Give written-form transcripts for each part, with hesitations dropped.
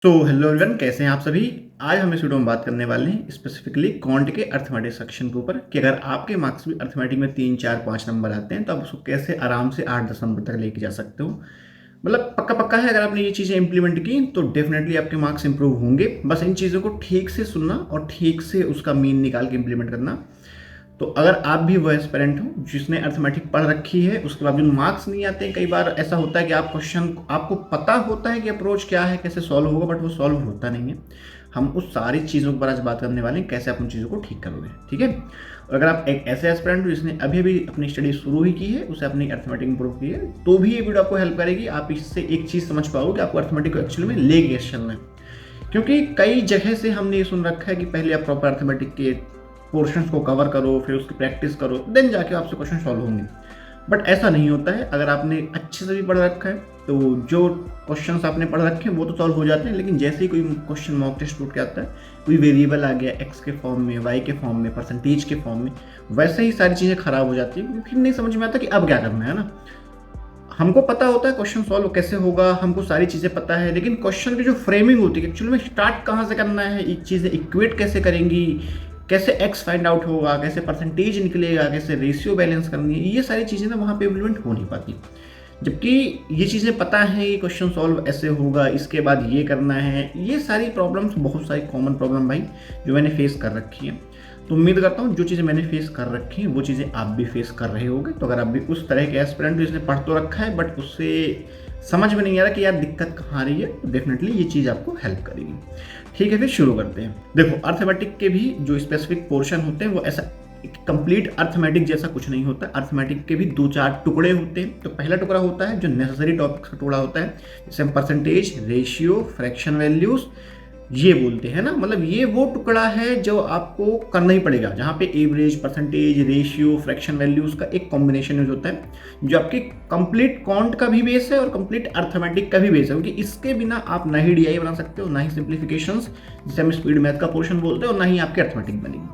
तो hello everyone, कैसे हैं आप सभी। आज हम इस वीडियो में बात करने वाले हैं स्पेसिफिकली क्वांट के अर्थमेटिक सेक्शन के ऊपर कि अगर आपके मार्क्स भी अर्थमेटिक में 3 4 5 नंबर आते हैं तो आप उसको कैसे आराम से 8 10 नंबर तक लेके जा सकते हो। मतलब पक्का पक्का है, अगर आपने ये चीज़ें इंप्लीमेंट की तो डेफिनेटली आपके मार्क्स इंप्रूव होंगे। बस इन चीज़ों को ठीक से सुनना और ठीक से उसका मीन निकाल के इंप्लीमेंट करना। तो अगर आप भी वो एस्पिरेंट हो जिसने अर्थमेटिक पढ़ रखी है, उसके बाद भी मार्क्स नहीं आते हैं, कई बार ऐसा होता है कि आप क्वेश्चन आपको पता होता है कि अप्रोच क्या है, कैसे सॉल्व होगा, बट वो सॉल्व होता नहीं है। हम उस सारी चीज़ों पर आज बात करने वाले हैं, कैसे आप उन चीज़ों को ठीक करोगे। ठीक है। और अगर आप एक ऐसे एस्पिरेंट हो जिसने अभी अभी अपनी स्टडी शुरू ही की है, उसे अपनी अर्थमेटिक इंप्रूव की है, तो भी ये वीडियो आपको हेल्प करेगी। आप इससे एक चीज़ समझ पाओगे कि आपको अर्थमेटिक को एक्चुअली में ले कैसे चलना है। क्योंकि कई जगह से हमने ये सुन रखा है कि पहले आप प्रॉपर अर्थमेटिक के पोर्शंस को कवर करो, फिर उसकी प्रैक्टिस करो, देन जाके आपसे क्वेश्चन सॉल्व होंगे। बट ऐसा नहीं होता है। अगर आपने अच्छे से भी पढ़ रखा है तो जो क्वेश्चंस आपने पढ़ रखे हैं वो तो सॉल्व हो जाते हैं, लेकिन जैसे ही कोई क्वेश्चन मॉक टेस्ट उठ के आता है, कोई वेरिएबल आ गया एक्स के फॉर्म में, वाई के फॉर्म में, परसेंटेज के फॉर्म में, वैसे ही सारी चीज़ें खराब हो जाती हैं। फिर नहीं समझ में आता कि अब क्या करना है ना। हमको पता होता है क्वेश्चन सॉल्व कैसे होगा, हमको सारी चीज़ें पता है, लेकिन क्वेश्चन की जो फ्रेमिंग होती है एक्चुअली में स्टार्ट कहाँ से करना है, ये चीज़ें इक्वेट कैसे करेंगी, कैसे एक्स फाइंड आउट होगा, कैसे परसेंटेज निकलेगा, कैसे रेशियो बैलेंस करनी है, ये सारी चीज़ें ना वहाँ पे इम्प्लीमेंट हो नहीं पाती। जबकि ये चीज़ें पता है कि क्वेश्चन सॉल्व ऐसे होगा, इसके बाद ये करना है। ये सारी प्रॉब्लम्स बहुत सारी कॉमन प्रॉब्लम भाई जो मैंने फेस कर रखी है। तो उम्मीद करता हूँ जो चीज़ें मैंने फेस कर रखी हैं वो चीज़ें आप भी फेस कर रहे होगे। तो अगर आप भी उस तरह के एस्पिरेंट जिसने पढ़ तो रखा है बट उससे समझ में नहीं आ रहा कि यार दिक्कत कहाँ आ रही है, तो डेफिनेटली ये चीज़ आपको हेल्प करेगी। ठीक है, फिर शुरू करते हैं। देखो, अर्थमेटिक के भी जो स्पेसिफिक पोर्शन होते हैं वो ऐसा कंप्लीट अर्थमेटिक जैसा कुछ नहीं होता। अर्थमेटिक के भी 2 4 टुकड़े होते हैं। तो पहला टुकड़ा होता है जो नेसेसरी टॉपिक का टुकड़ा होता है, जैसे हम परसेंटेज, रेशियो, फ्रैक्शन वैल्यूज ये बोलते हैं ना। मतलब ये वो टुकड़ा है जो आपको करना ही पड़ेगा, जहाँ पे average, percentage, ratio, fraction values का एक कॉम्बिनेशन यूज होता है, जो आपके कंप्लीट क्वांट का भी बेस है और कंप्लीट अर्थमेटिक का भी बेस है। क्योंकि इसके बिना आप ना ही डीआई बना सकते हो, ना ही सिंप्लीफिकेशंस जिसे हम स्पीड मैथ का पोर्शन बोलते हैं, और ना ही आपके अर्थमेटिक बनेगी।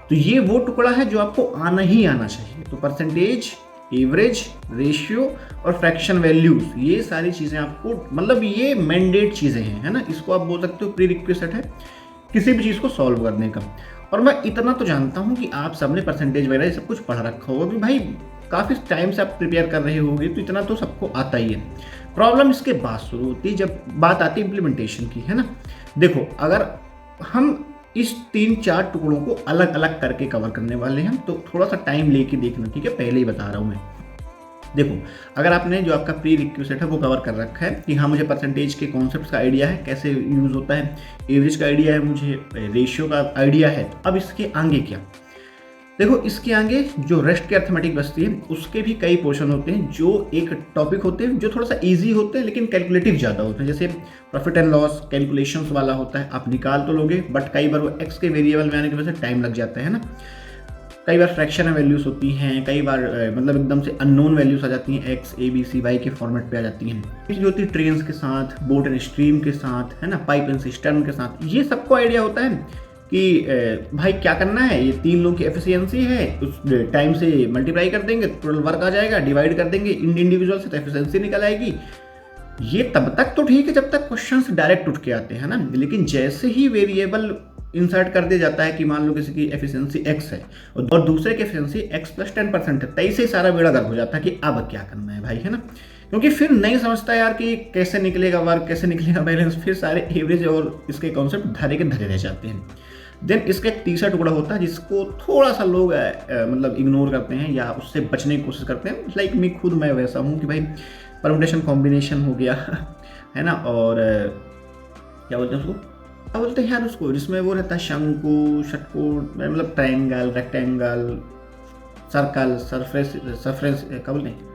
तो ये वो टुकड़ा है जो आपको आना ही आना चाहिए। तो परसेंटेज, एवरेज, रेशियो और फ्रैक्शन वैल्यूज, ये सारी चीज़ें आपको, मतलब ये मैंडेट चीज़ें हैं, है ना। इसको आप बोल सकते हो प्री रिक्विजिट है किसी भी चीज़ को सॉल्व करने का। और मैं इतना तो जानता हूँ कि आप सबने परसेंटेज वगैरह ये सब कुछ पढ़ रखा होगा कि भाई काफ़ी टाइम से आप प्रिपेयर कर रहे होगे, तो इतना तो सबको आता ही है। प्रॉब्लम इसके बाद शुरू होती है जब बात आती है इम्प्लीमेंटेशन की, है ना। देखो, अगर हम इस 3 4 टुकड़ों को अलग अलग करके कवर करने वाले हैं तो थोड़ा सा टाइम लेके देखना, ठीक है, पहले ही बता रहा हूँ मैं। देखो, अगर आपने जो आपका प्री रिक्विजिट है वो कवर कर रखा है कि हाँ मुझे परसेंटेज के कॉन्सेप्ट्स का आइडिया है, कैसे यूज़ होता है, एवरेज का आइडिया है, मुझे रेशियो का आइडिया है, तो अब इसके आगे क्या। देखो, इसके आगे जो रेस्ट की अर्थमेटिक बचती है उसके भी कई पोर्शन होते हैं जो एक टॉपिक होते हैं जो थोड़ा सा इजी होते हैं लेकिन कैलकुलेटिव ज़्यादा होते हैं। जैसे प्रॉफिट एंड लॉस कैलकुलेशंस वाला होता है, आप निकाल तो लोगे बट कई बार वो एक्स के वेरिएबल में आने की वजह से टाइम लग जाता है ना। कई बार फ्रैक्शन वैल्यूज होती हैं, कई बार मतलब एकदम से अननोन वैल्यूज आ जाती हैं, X A B C Y के फॉर्मेट पे आ जाती हैं। जो होती है ट्रेन्स के साथ, बोट एंड स्ट्रीम के साथ, है ना, पाइप एंड सिस्टम के साथ, ये सबको आइडिया होता है कि भाई क्या करना है, ये 3 लोगों की एफिशिएंसी है, उस टाइम से मल्टीप्लाई कर देंगे, टोटल वर्क आ जाएगा, डिवाइड कर देंगे इंडिविजुअल से तो एफिशिएंसी निकल आएगी। ये तब तक तो ठीक है जब तक क्वेश्चंस डायरेक्ट उठ के आते हैं ना, लेकिन जैसे ही वेरिएबल इंसर्ट कर दिया जाता है कि मान लो किसी की एफिशिएंसी एक्स है और दूसरे की एफिशिएंसी एक्स प्लस 10% है, तई से सारा बेड़ा गर्क हो जाता है कि अब क्या करना है भाई, है ना। क्योंकि फिर नहीं समझता यार कि कैसे निकलेगा वर्क, कैसे निकलेगा बैलेंस, फिर सारे एवरेज और इसके कॉन्सेप्ट धरे के धरे रह जाते हैं। देन इसका एक तीसरा टुकड़ा होता है जिसको थोड़ा सा लोग मतलब इग्नोर करते हैं या उससे बचने की कोशिश करते हैं। लाइक मैं वैसा हूँ कि भाई परमुटेशन कॉम्बिनेशन हो गया है ना, और क्या बोलते हैं उसको, क्या बोलते हैं यार उसको, जिसमें वो रहता है शंकु, षटकोण, मतलब ट्रायंगल, रेक्टेंगल, सर्कल, सरफेस, क्या बोलते हैं,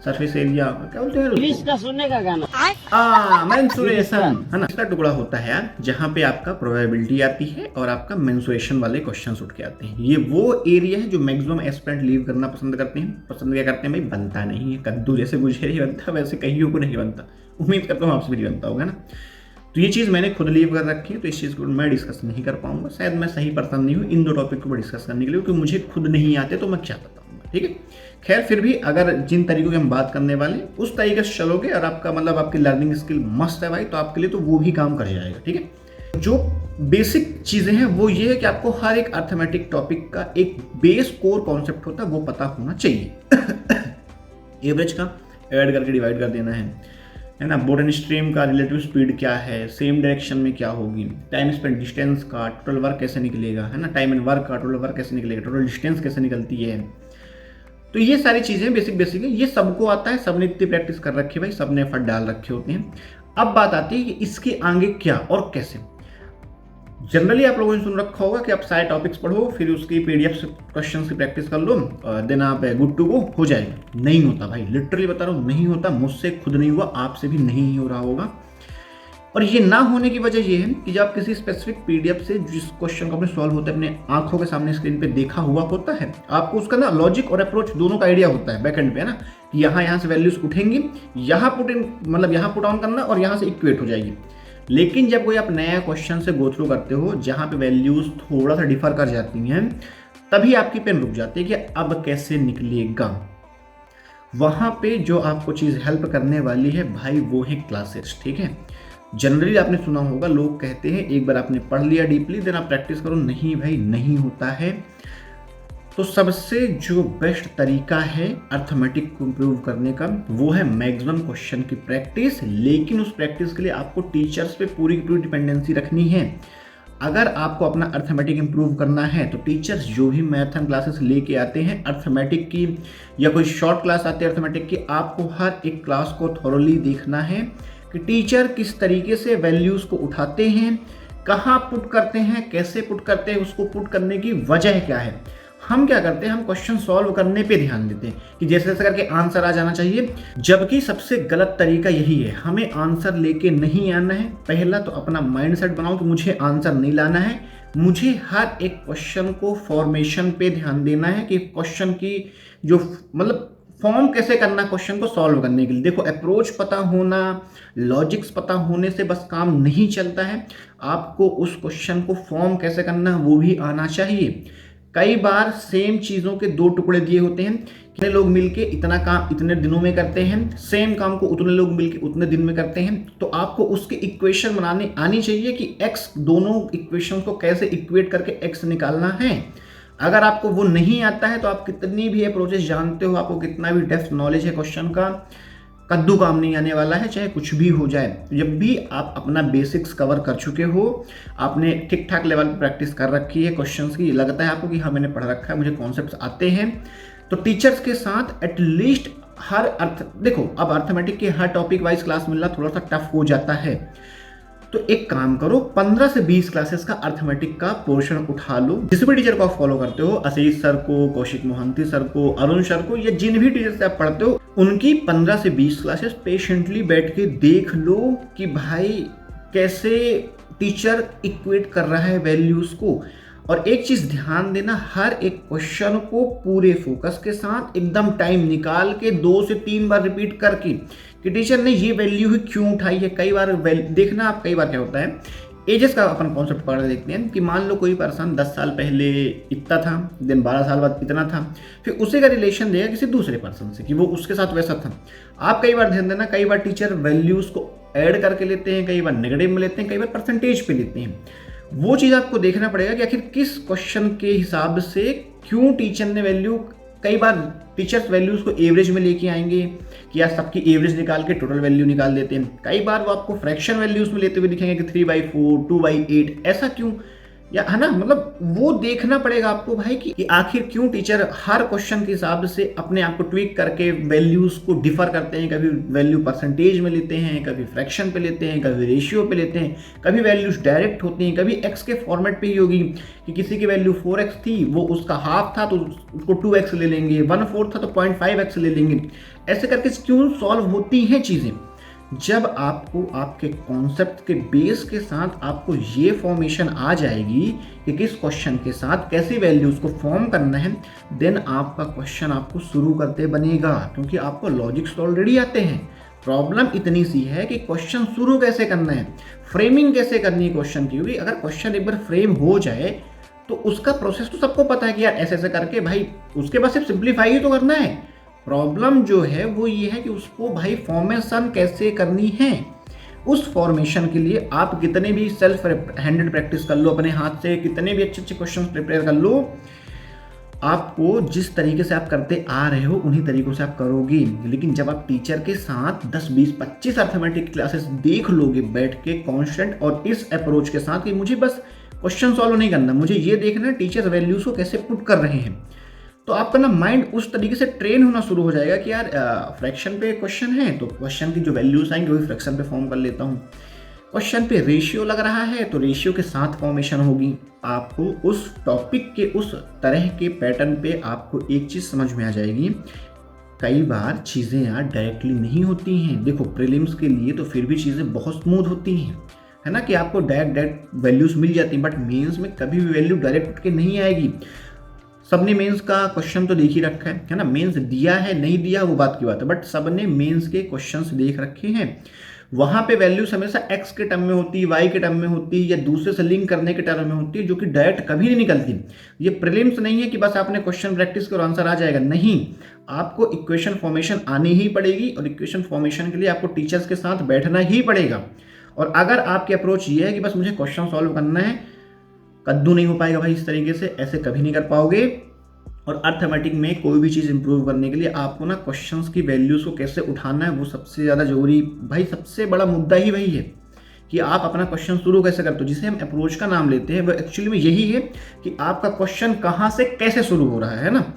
सरफेस एरिया, क्या बोलते हैं इंग्लिश का सुनने का गाना मेंसुरेशन, है ना। इसका टुकड़ा होता है यार जहाँ पे आपका प्रोबेबिलिटी आती है और आपका मेंसुरेशन वाले क्वेश्चंस उठ के आते हैं। ये वो एरिया है जो मैक्सिमम एस्पिरेंट लीव करना पसंद करते हैं। पसंद क्या करते हैं भाई, बनता नहीं है, कद्दू जैसे मुझे नहीं बनता वैसे कईयों को नहीं बनता। उम्मीद करता हूँ आपसे भी नहीं बनता होगा ना। तो ये चीज़ मैंने खुद लीव कर रखी है, तो इस चीज़ को मैं डिस्कस नहीं कर पाऊंगा। शायद मैं सही पर्सन नहीं हूँ इन 2 टॉपिक को डिस्कस करने के लिए, क्योंकि मुझे खुद नहीं आते तो मैं क्या बताऊँगा, ठीक है। खैर फिर भी अगर जिन तरीकों की हम बात करने वाले उस तरीके से चलोगे और आपका मतलब आपकी लर्निंग स्किल मस्त है भाई, तो आपके लिए तो वो भी काम कर जाएगा। ठीक है, जो बेसिक चीज़ें हैं वो ये है कि आपको हर एक अर्थमेटिक टॉपिक का एक बेस कोर कॉन्सेप्ट होता है, वो पता होना चाहिए। एवरेज का ऐड करके डिवाइड कर देना है ना। बोर्ड एंड स्ट्रीम का रिलेटिव स्पीड क्या है, सेम डायरेक्शन में क्या होगी, टाइम स्पेंड डिस्टेंस का टोटल वर्क कैसे निकलेगा, है ना, टाइम एंड वर्क का टोटल वर्क कैसे निकलेगा, टोटल डिस्टेंस कैसे निकलती है। तो ये सारी चीज़ें बेसिक है, ये सबको आता है, सबने इतनी प्रैक्टिस कर रखी है भाई, सबने एफर्ट डाल रखे होते हैं। अब बात आती है कि इसके आगे क्या और कैसे। जनरली आप लोगों ने सुन रखा होगा कि आप सारे टॉपिक्स पढ़ो, फिर उसकी पीडीएफ से क्वेश्चन की प्रैक्टिस कर लो, देन आप गुड टू गो हो जाएगा। नहीं होता भाई, लिटरली बता रहा हूँ, नहीं होता। मुझसे खुद नहीं हुआ, आपसे भी नहीं हो रहा होगा। और ये ना होने की वजह ये है कि जब आप किसी स्पेसिफिक पीडीएफ से जिस क्वेश्चन को आपने सॉल्व होता है अपने आंखों के सामने स्क्रीन पे देखा हुआ होता है, आपको उसका ना लॉजिक और अप्रोच दोनों का आइडिया होता है बैक एंड पे, है ना, कि यहाँ से वैल्यूज उठेंगी, यहाँ पुट इन मतलब यहाँ पुट ऑन करना और यहाँ से इक्वेट हो जाएगी। लेकिन जब कोई आप नया क्वेश्चन से गो थ्रू करते हो जहाँ पे वैल्यूज थोड़ा सा डिफर कर जाती हैं, तभी आपकी पेन रुक जाती है कि अब कैसे निकलेगा। वहाँ पे जो आपको चीज़ हेल्प करने वाली है भाई वो है क्लासेस। ठीक है, जनरली आपने सुना होगा, लोग कहते हैं एक बार आपने पढ़ लिया डीपली देन आप प्रैक्टिस करो। नहीं भाई, नहीं होता है। तो सबसे जो बेस्ट तरीका है अर्थमेटिक को इम्प्रूव करने का वो है मैक्सिमम क्वेश्चन की प्रैक्टिस। लेकिन उस प्रैक्टिस के लिए आपको टीचर्स पे पूरी की पूरी डिपेंडेंसी रखनी है। अगर आपको अपना अर्थमेटिक इम्प्रूव करना है तो टीचर्स जो भी मैथ एंड क्लासेस लेके आते हैं अर्थमेटिक की, या कोई शॉर्ट क्लास आती है अर्थमेटिक की, आपको हर एक क्लास को थॉरोली देखना है कि टीचर किस तरीके से वैल्यूज़ को उठाते हैं, कहाँ पुट करते हैं, कैसे पुट करते हैं, उसको पुट करने की वजह क्या है। हम क्या करते हैं, हम क्वेश्चन सॉल्व करने पे ध्यान देते हैं कि जैसे जैसे करके आंसर आ जाना चाहिए, जबकि सबसे गलत तरीका यही है। हमें आंसर लेके नहीं आना है। पहला तो अपना माइंडसेट बनाओ कि मुझे आंसर नहीं लाना है, मुझे हर एक क्वेश्चन को फॉर्मेशन पे ध्यान देना है कि क्वेश्चन की जो मतलब फॉर्म कैसे करना क्वेश्चन को सॉल्व करने के लिए। देखो, अप्रोच पता होना, लॉजिक्स पता होने से बस काम नहीं चलता है, आपको उस क्वेश्चन को फॉर्म कैसे करना है वो भी आना चाहिए। कई बार सेम चीज़ों के दो टुकड़े दिए होते हैं, कितने लोग मिलके इतना काम इतने दिनों में करते हैं, सेम काम को उतने लोग मिलके उतने दिन में करते हैं। तो आपको उसके इक्वेशन बनाने आनी चाहिए कि x दोनों इक्वेशन को कैसे इक्वेट करके x निकालना है। अगर आपको वो नहीं आता है तो आप कितनी भी अप्रोचेस जानते हो, आपको कितना भी डेप्थ नॉलेज है क्वेश्चन का, कद्दू काम नहीं आने वाला है, चाहे कुछ भी हो जाए। जब भी आप अपना बेसिक्स कवर कर चुके हो, आपने ठीक ठाक लेवल पे प्रैक्टिस कर रखी है क्वेश्चंस की, लगता है आपको कि हाँ मैंने पढ़ रखा है, मुझे कॉन्सेप्ट्स आते हैं, तो टीचर्स के साथ एटलीस्ट हर देखो अब अर्थमेटिक के हर टॉपिक वाइज क्लास मिलना थोड़ा सा टफ हो जाता है। तो एक काम करो, 15 से 20 क्लासेस का अर्थमेटिक का पोर्शन उठा लो। जिस भी टीचर को आप फॉलो करते हो, आशीष सर को, कौशिक मोहंती सर को, अरुण सर को, या जिन भी टीचर से आप पढ़ते हो, उनकी 15 से 20 क्लासेस पेशेंटली बैठ के देख लो कि भाई कैसे टीचर इक्वेट कर रहा है वैल्यूज को। और एक चीज ध्यान देना, हर एक क्वेश्चन को पूरे फोकस के साथ एकदम टाइम निकाल के 2 से 3 बार रिपीट करके कि टीचर ने ये वैल्यू ही क्यों उठाई है। कई बार देखना आप, कई बार क्या होता है, एजेस का अपन कॉन्सेप्ट पढ़ देखते हैं कि मान लो कोई पर्सन 10 साल पहले इतना था, देन 12 साल बाद इतना था, फिर उसी का रिलेशन देगा किसी दूसरे पर्सन से कि वो उसके साथ वैसा था। आप कई बार ध्यान देना, कई बार टीचर वैल्यूज को ऐड करके लेते हैं, कई बार नेगेटिव में लेते हैं, कई बार परसेंटेज पे लेते हैं। वो चीज़ आपको देखना पड़ेगा कि आखिर किस क्वेश्चन के हिसाब से क्यों टीचर ने वैल्यू, कई बार टीचर्स वैल्यूज को एवरेज में लेके आएंगे कि यार सबकी एवरेज निकाल के टोटल वैल्यू निकाल देते हैं। कई बार वो आपको फ्रैक्शन वैल्यूज में लेते हुए दिखेंगे कि 3/4, 2/8, ऐसा क्यों, या है ना, मतलब वो देखना पड़ेगा आपको भाई कि आखिर क्यों टीचर हर क्वेश्चन के हिसाब से अपने आप को ट्वीक करके वैल्यूज को डिफर करते हैं। कभी वैल्यू परसेंटेज में लेते हैं, कभी फ्रैक्शन पे लेते हैं, कभी रेशियो पे लेते हैं, कभी वैल्यूज डायरेक्ट होती हैं, कभी एक्स के फॉर्मेट पे ही होगी कि किसी की वैल्यू 4x थी, वो उसका हाफ था तो उसको 2x ले लेंगे, 1/4 था तो 0.5x ले लेंगे। ऐसे करके क्यों सॉल्व होती हैं चीज़ें। जब आपको आपके कॉन्सेप्ट के बेस के साथ आपको ये फॉर्मेशन आ जाएगी कि किस क्वेश्चन के साथ कैसी वैल्यूज को फॉर्म करना है, देन आपका क्वेश्चन आपको शुरू करते बनेगा, क्योंकि आपको लॉजिक्स तो ऑलरेडी आते हैं। प्रॉब्लम इतनी सी है कि क्वेश्चन शुरू कैसे करना है, फ्रेमिंग कैसे करनी है क्वेश्चन की। क्योंकि अगर क्वेश्चन एक बार फ्रेम हो जाए तो उसका प्रोसेस तो सबको पता है कि यार ऐसे ऐसे करके भाई, उसके बाद सिर्फ सिंप्लीफाई ही तो करना है। प्रॉब्लम जो है वो ये है कि उसको भाई फॉर्मेशन कैसे करनी है। उस फॉर्मेशन के लिए आप कितने भी सेल्फ हैंडेड प्रैक्टिस कर लो, अपने हाथ से कितने भी अच्छे अच्छे क्वेश्चन प्रिपेयर कर लो, आपको जिस तरीके से आप करते आ रहे हो उन्हीं तरीकों से आप करोगे। लेकिन जब आप टीचर के साथ 10, 20, 25 अर्थमेटिक क्लासेस देख लोगे बैठ के कॉन्स्टेंट और इस अप्रोच के साथ कि मुझे बस क्वेश्चन सॉल्व नहीं करना, मुझे ये देखना है टीचर वैल्यूज को कैसे पुट कर रहे हैं, तो आपका ना माइंड उस तरीके से ट्रेन होना शुरू हो जाएगा कि यार फ्रैक्शन पे क्वेश्चन है तो क्वेश्चन की जो वैल्यूज आएंगे वही फ्रैक्शन पे फॉर्म कर लेता हूँ। क्वेश्चन पे रेशियो लग रहा है तो रेशियो के साथ फॉर्मेशन होगी। आपको उस टॉपिक के उस तरह के पैटर्न पे आपको एक चीज़ समझ में आ जाएगी, कई बार चीज़ें यार डायरेक्टली नहीं होती हैं। देखो प्रीलिम्स के लिए तो फिर भी चीज़ें बहुत स्मूथ होती हैं, है ना, कि आपको डायरेक्ट वैल्यूज मिल जाती हैं, बट मेंस में कभी भी वैल्यू डायरेक्ट उठ के नहीं आएगी। सबने मेंस का क्वेश्चन तो देख ही रखा है ना, मेंस दिया है नहीं दिया वो बात की बात है, बट सबने मेंस के क्वेश्चंस देख रखे हैं। वहां पे वैल्यूज हमेशा एक्स के टर्म में होती है, वाई के टर्म में होती है, या दूसरे से लिंक करने के टर्म में होती है, जो कि डायरेक्ट कभी नहीं निकलती। ये प्रीलिम्स नहीं है कि बस आपने क्वेश्चन प्रैक्टिस करो आंसर आ जाएगा, नहीं, आपको इक्वेशन फॉर्मेशन आनी ही पड़ेगी और इक्वेशन फॉर्मेशन के लिए आपको टीचर्स के साथ बैठना ही पड़ेगा। और अगर आपकी अप्रोच ये है कि बस मुझे क्वेश्चन सॉल्व करना है, कद्दू नहीं हो पाएगा भाई, इस तरीके से ऐसे कभी नहीं कर पाओगे। और अर्थमेटिक में कोई भी चीज़ इंप्रूव करने के लिए आपको ना क्वेश्चंस की वैल्यूज़ को कैसे उठाना है वो सबसे ज़्यादा जरूरी भाई, सबसे बड़ा मुद्दा ही वही है कि आप अपना क्वेश्चन शुरू कैसे करते हो। जिसे हम अप्रोच का नाम लेते हैं वो एक्चुअली में यही है कि आपका क्वेश्चन कहाँ से कैसे शुरू हो रहा है ना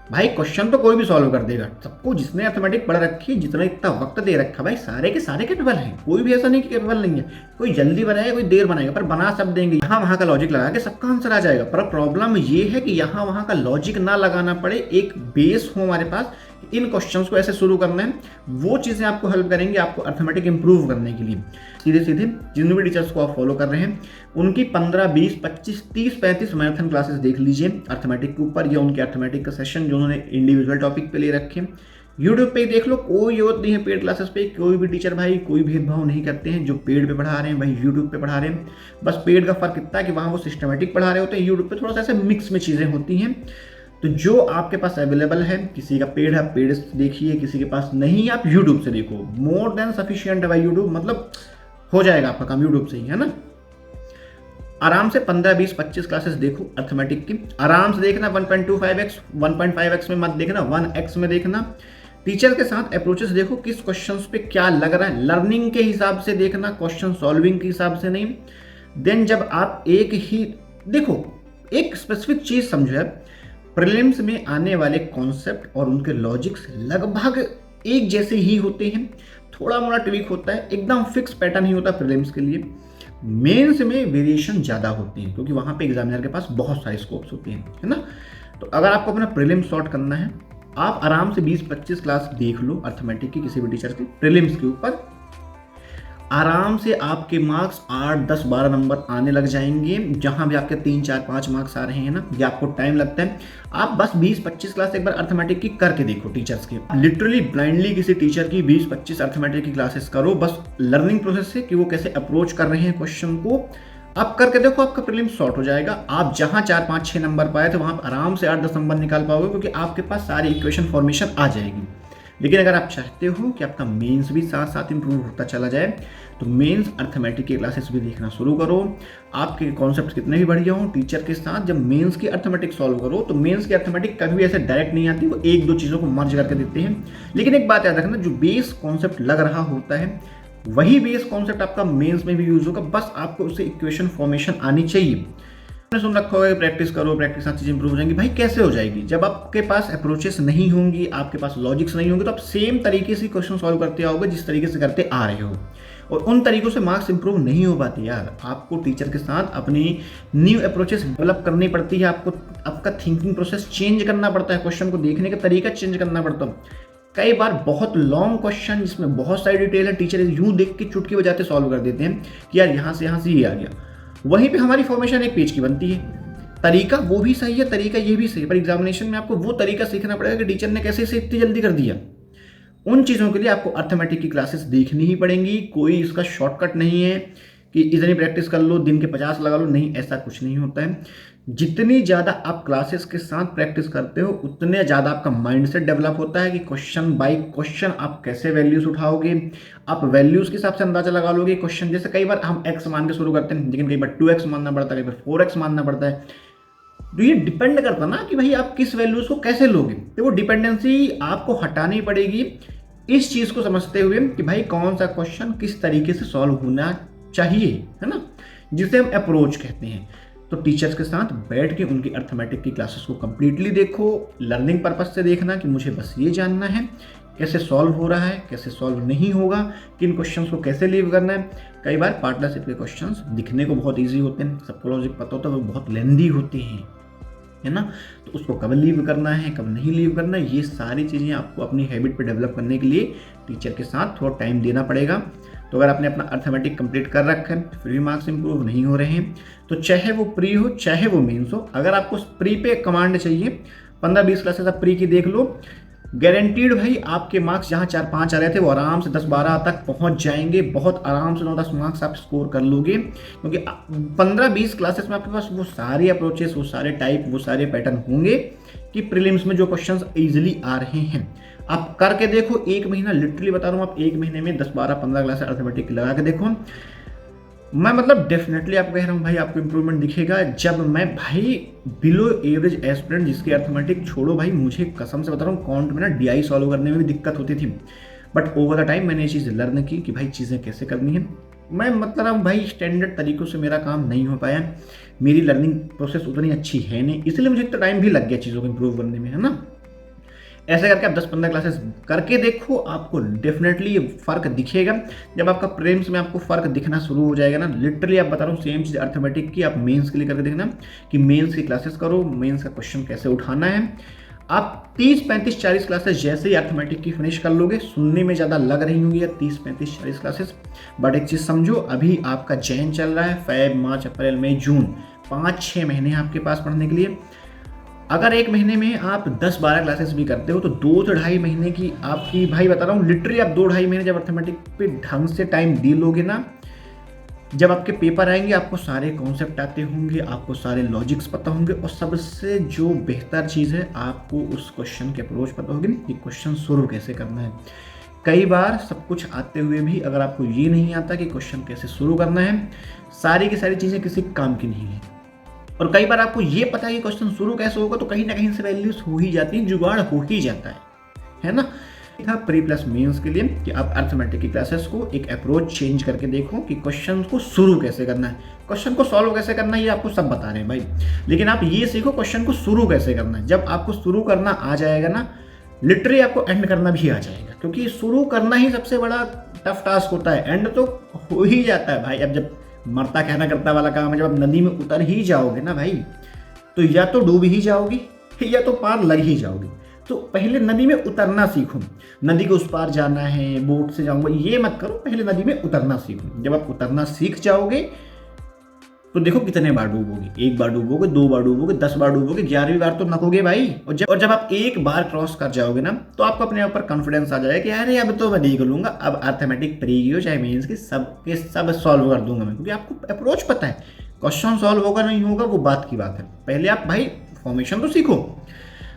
भाई। क्वेश्चन तो कोई भी सॉल्व कर देगा, सबको जिसने अर्थमेटिक पढ़ रखी है, जितना इतना वक्त दे रखा भाई, सारे के सारे कैपेबल हैं, कोई भी ऐसा नहीं कि कैपेबल नहीं है। कोई जल्दी बनाएगा कोई देर बनाएगा, पर बना सब देंगे। यहाँ वहाँ का लॉजिक लगा के सबका आंसर आ जाएगा। पर प्रॉब्लम ये है कि यहाँ वहाँ का लॉजिक ना लगाना पड़े, एक बेस हो हमारे पास, इन क्वेश्चंस को ऐसे शुरू करना है, वो चीज़ें आपको हेल्प करेंगे आपको अर्थमेटिक इंप्रूव करने के लिए। सीधे सीधे जिन भी टीचर्स को आप फॉलो कर रहे हैं उनकी 15, 20, 25, 30, 35 मैराथन क्लासेस देख लीजिए अर्थमेटिक के ऊपर, या उनके अर्थमेटिक का सेशन जो उन्होंने इंडिविजुअल टॉपिक पे ले रखे हैं यूट्यूब पे देख लो। कोई जरूरत नहीं है पेड क्लासेस पे, कोई भी टीचर भाई कोई भेदभाव नहीं करते हैं। जो पेड पे पढ़ा रहे हैं भाई यूट्यूब पे पढ़ा रहे हैं, बस पेड का फर्क इतना है कि वहाँ वो सिस्टमेटिक पढ़ा रहे होते हैं, यूट्यूब पे थोड़ा सा ऐसे मिक्स में चीज़ें होती हैं। तो जो आपके पास अवेलेबल है, किसी का पेड है पेड से देखिए, किसी के पास नहीं है आप यूट्यूब से देखो, मोर देन सफिशिएंट है भाई यूट्यूब, मतलब हो जाएगा आपका काम यूट्यूब से ही, है ना। आराम से 15, 20, 25 क्लासेस देखो अर्थमेटिक की, आराम से देखना। 1.25x 1.5x में मत देखना, 1x में देखना। टीचर के साथ अप्रोचेस देखो, किस क्वेश्चंस पे क्या लग रहा है, लर्निंग के हिसाब से देखना, क्वेश्चन सॉल्विंग के हिसाब से नहीं। देन जब आप एक ही देखो, एक स्पेसिफिक चीज समझो, प्रीलिम्स में आने वाले कॉन्सेप्ट और उनके लॉजिक्स लगभग एक जैसे ही होते हैं, थोड़ा मोड़ा ट्विक होता है, एकदम फिक्स पैटर्न ही होता है प्रीलिम्स के लिए। मेंस में वेरिएशन ज़्यादा होती है क्योंकि वहाँ पे एग्जामिनर के पास बहुत सारे स्कोप्स होते हैं, है ना। तो अगर आपको अपना प्रीलिम्स सॉर्ट करना है, आप आराम से 20-25 क्लास देख लो अर्थमेटिक की किसी भी टीचर के प्रीलिम्स के ऊपर, आराम से आपके मार्क्स 8, 10, 12 नंबर आने लग जाएंगे। जहां भी आपके 3, 4, 5 मार्क्स आ रहे हैं ना, ये आपको टाइम लगता है। आप बस 20-25 क्लास एक बार अर्थमेटिक की करके देखो टीचर्स के, लिटरली ब्लाइंडली किसी टीचर की 20-25 अर्थमेटिक की क्लासेस करो, बस लर्निंग प्रोसेस से कि वो कैसे अप्रोच कर रहे हैं क्वेश्चन को, आप करके देखो, आपका प्रीलिम सॉर्ट हो जाएगा। आप जहां 4, 5, 6 नंबर पाए थे वहां आराम से 8, 10 नंबर निकाल पाओगे क्योंकि आपके पास सारी इक्वेशन फॉर्मेशन आ जाएगी। लेकिन अगर आप चाहते हो कि आपका मेंस भी साथ साथ इंप्रूव होता चला जाए, तो मेंस अर्थमेटिक की क्लासेस भी देखना शुरू करो। आपके कॉन्सेप्ट कितने भी बढ़िया हो, टीचर के साथ जब मेंस की अर्थमेटिक सॉल्व करो, तो मेंस की अर्थमेटिक कभी भी ऐसे डायरेक्ट नहीं आती, वो 1-2 चीज़ों को मर्ज करके देते हैं। लेकिन एक बात याद रखना, जो बेस कॉन्सेप्ट लग रहा होता है वही बेस कॉन्सेप्ट आपका मेंस में भी यूज होगा, बस आपको उससे इक्वेशन फॉर्मेशन आनी चाहिए। आपने सुन रखा होगा प्रैक्टिस करो, प्रैक्टिस साथ चीज़ें इंप्रूव हो जाएंगी। भाई कैसे हो जाएगी? जब आपके पास अप्रोचेस नहीं होंगी, आपके पास लॉजिक्स नहीं होंगे, तो आप सेम तरीके से क्वेश्चन सॉल्व करते आओगे जिस तरीके से करते आ रहे हो, और उन तरीकों से मार्क्स इंप्रूव नहीं हो पाते यार। आपको टीचर के साथ अपनी न्यू अप्रोचेस डेवलप करनी पड़ती है, आपको आपका थिंकिंग प्रोसेस चेंज करना पड़ता है, क्वेश्चन को देखने का तरीका चेंज करना पड़ता है। कई बार बहुत लॉन्ग क्वेश्चन जिसमें बहुत सारी डिटेल है, टीचर यूं देख के चुटकी बजाते सॉल्व कर देते हैं कि यार यहाँ से ये आ गया। वहीं पे हमारी फॉर्मेशन एक पेज की बनती है, तरीका वो भी सही है, तरीका ये भी सही है, पर एग्जामिनेशन में आपको वो तरीका सीखना पड़ेगा कि टीचर ने कैसे इसे इतनी जल्दी कर दिया। उन चीज़ों के लिए आपको अर्थमेटिक की क्लासेस देखनी ही पड़ेंगी, कोई इसका शॉर्टकट नहीं है कि इतनी प्रैक्टिस कर लो, दिन के 50 लगा लो, नहीं, ऐसा कुछ नहीं होता है। जितनी ज़्यादा आप क्लासेस के साथ प्रैक्टिस करते हो उतने ज़्यादा आपका माइंडसेट डेवलप होता है कि क्वेश्चन बाय क्वेश्चन आप कैसे वैल्यूज उठाओगे, आप वैल्यूज के हिसाब से अंदाजा लगा लोगे क्वेश्चन। जैसे कई बार हम x मान के शुरू करते हैं, लेकिन कई बार 2x मानना पड़ता है, कई बार 4x मानना पड़ता है। तो ये डिपेंड करता ना कि भाई आप किस वैल्यूज को कैसे लोगे। तो वो डिपेंडेंसी आपको हटानी पड़ेगी इस चीज़ को समझते हुए कि भाई कौन सा क्वेश्चन किस तरीके से सॉल्व होना चाहिए, है ना, जिसे हम अप्रोच कहते हैं। तो टीचर्स के साथ बैठ के उनकी अर्थमेटिक की क्लासेस को कंप्लीटली देखो, लर्निंग पर्पस से देखना कि मुझे बस ये जानना है कैसे सॉल्व हो रहा है, कैसे सॉल्व नहीं होगा, किन क्वेश्चंस को कैसे लीव करना है। कई बार पार्टनरशिप के क्वेश्चंस दिखने को बहुत ईजी होते हैं, सबको लॉजिक पता होता है, वो बहुत लेंदी होते हैं, है ना। तो उसको कब लीव करना है, कब नहीं लीव करना है, ये सारी चीज़ें आपको अपनी हैबिट पे डेवलप करने के लिए टीचर के साथ थोड़ा टाइम देना पड़ेगा। तो अगर आपने अपना अर्थमेटिक कंप्लीट कर रखा है फिर भी मार्क्स इंप्रूव नहीं हो रहे हैं, तो चाहे वो प्री हो चाहे वो मेंस हो, अगर आपको प्री पे कमांड चाहिए 15-20 क्लासेस आप प्री की देख लो, गारंटीड भाई आपके मार्क्स जहाँ 4-5 आ रहे थे वो आराम से 10-12 तक पहुंच जाएंगे। बहुत आराम से 9-10 मार्क्स आप स्कोर कर लोगे, क्योंकि 15-20 क्लासेस में आपके पास वो सारे अप्रोचेस, वो सारे टाइप, वो सारे पैटर्न होंगे कि प्रीलिम्स में जो क्वेश्चंस इजीली आ रहे हैं। आप करके देखो, 1 महीना, लिटरली बता रहा हूँ, आप 1 महीने में 10-12-15 क्लास अर्थमेटिक लगा के देखो। मैं मतलब डेफिनेटली आपको कह रहा हूँ भाई, आपको इंप्रूवमेंट दिखेगा। जब मैं भाई बिलो एवरेज एस्पिरेंट जिसकी अर्थमेटिक छोड़ो भाई, मुझे कसम से बता रहा हूँ काउंट में ना DI सॉल्व करने में भी दिक्कत होती थी, बट ओवर द टाइम मैंने ये चीज़ लर्न की कि भाई चीज़ें कैसे करनी है। मैं मतलब भाई स्टैंडर्ड तरीक़ों से मेरा काम नहीं हो पाया, मेरी लर्निंग प्रोसेस उतनी अच्छी है नहीं, इसलिए मुझे इतना टाइम भी लग गया चीज़ों को इम्प्रूव करने में, है ना। ऐसे करके आप 10-15 क्लासेस करके देखो, आपको डेफिनेटली ये फ़र्क दिखेगा। जब आपका प्रीलिम्स में आपको फ़र्क दिखना शुरू हो जाएगा ना, लिटरली आप बता रहा हूँ, सेम चीज़ अर्थमेटिक की आप मेंस के लिए करके देखना कि मेंस की क्लासेस करो, मेंस का क्वेश्चन कैसे उठाना है। आप 30-35-40 क्लासेस जैसे ही अर्थमेटिक की फिनिश कर लोगे, सुनने में ज़्यादा लग रही होंगी 30-35-40 क्लासेस, बट एक चीज़ समझो, अभी आपका जैन चल रहा है, फेब, मार्च, अप्रैल, मई, जून, 5-6 महीने आपके पास पढ़ने के लिए। अगर 1 महीने में आप 10-12 क्लासेस भी करते हो तो 2 से ढाई महीने की आपकी, भाई बता रहा हूँ लिटरली, आप 2-2.5 महीने जब अर्थमेटिक पे ढंग से टाइम दे लोगे ना, जब आपके पेपर आएंगे आपको सारे कॉन्सेप्ट आते होंगे, आपको सारे लॉजिक्स पता होंगे, और सबसे जो बेहतर चीज़ है, आपको उस क्वेश्चन के अप्रोच पता होगी कि क्वेश्चन शुरू कैसे करना है। कई बार सब कुछ आते हुए भी अगर आपको ये नहीं आता कि क्वेश्चन कैसे शुरू करना है, सारी की सारी चीज़ें किसी काम की नहीं है। और कई बार आपको ये पता है कि क्वेश्चन शुरू कैसे होगा, तो कहीं ना कहीं से वैल्यूज हो ही जाती है, जुगाड़ हो ही जाता है ना। था प्री प्लस मेंस के लिए कि आप अर्थमेटिक की क्लासेस को एक अप्रोच चेंज करके देखो कि क्वेश्चन को शुरू कैसे करना है, क्वेश्चन को सॉल्व कैसे करना है, ये आपको सब बता रहे हैं भाई, लेकिन आप ये सीखो क्वेश्चन को शुरू कैसे करना है। जब आपको शुरू करना आ जाएगा ना, लिटरली आपको एंड करना भी आ जाएगा, क्योंकि शुरू करना ही सबसे बड़ा टफ टास्क होता है, एंड तो हो ही जाता है भाई। अब जब मरता कहना करता वाला काम है, जब आप नदी में उतर ही जाओगे ना भाई, तो या तो डूब ही जाओगे या तो पार लग ही जाओगे। तो पहले नदी में उतरना सीखो, नदी के उस पार जाना है, बोट से जाऊंगा, ये मत करो, पहले नदी में उतरना सीखो। जब आप उतरना सीख जाओगे तो देखो कितने बार डूबोगे, 1 बार डूबोगे, 2 बार डूबोगे, 10 बार डूबोगे, 11वीं बार तो नकोगे भाई। और जब आप 1 बार क्रॉस कर जाओगे ना, तो आपको अपने ऊपर कॉन्फिडेंस आ जाएगा कि अरे अब तो मैं देख लूंगा, अब अर्थमेटिक प्री की हो चाहे मेंस की, सब सॉल्व कर दूंगा मैं, क्योंकि आपको अप्रोच पता है। क्वेश्चन सॉल्व होगा नहीं होगा वो बात की बात है, पहले आप भाई फॉर्मेशन तो सीखो।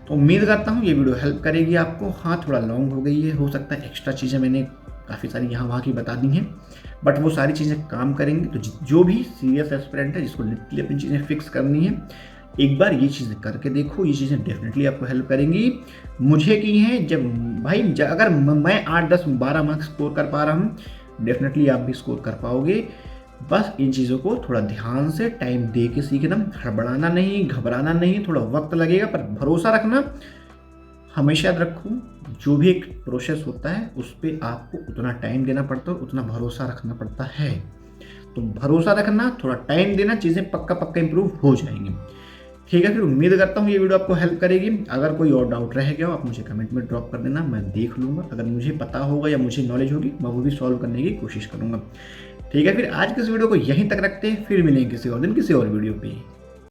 तो उम्मीद करता हूँ ये वीडियो हेल्प करेगी आपको। हाँ, थोड़ा लॉन्ग हो गई है, हो सकता है एक्स्ट्रा चीज़ें मैंने काफ़ी सारी यहाँ वहाँ की बता दी हैं, बट वो सारी चीज़ें काम करेंगी। तो जो भी सीरियस एस्पिरेंट है, जिसको लिटरली अपनी चीज़ें फिक्स करनी है, एक बार ये चीज़ें करके देखो, ये चीज़ें डेफिनेटली आपको हेल्प करेंगी। मुझे की हैं, जब भाई अगर मैं 8-10-12 मार्क्स स्कोर कर पा रहा हूँ, डेफिनेटली आप भी स्कोर कर पाओगे। बस इन चीज़ों को थोड़ा ध्यान से टाइम दे के सीखना, हड़बड़ाना नहीं, घबराना नहीं, थोड़ा वक्त लगेगा पर भरोसा रखना। हमेशा याद रखो, जो भी एक प्रोसेस होता है उस पर आपको उतना टाइम देना पड़ता है और उतना भरोसा रखना पड़ता है। तो भरोसा रखना, थोड़ा टाइम देना, चीज़ें पक्का इंप्रूव हो जाएंगी। ठीक है, फिर उम्मीद करता हूँ ये वीडियो आपको हेल्प करेगी। अगर कोई और डाउट रह गया हो आप मुझे कमेंट में ड्रॉप कर देना, मैं देख लूँगा। अगर मुझे पता होगा या मुझे नॉलेज होगी, मैं वो भी सॉल्व करने की कोशिश करूँगा। ठीक है, फिर आज के इस वीडियो को यहीं तक रखते हैं, फिर मिलेंगे किसी और दिन किसी और वीडियो पे।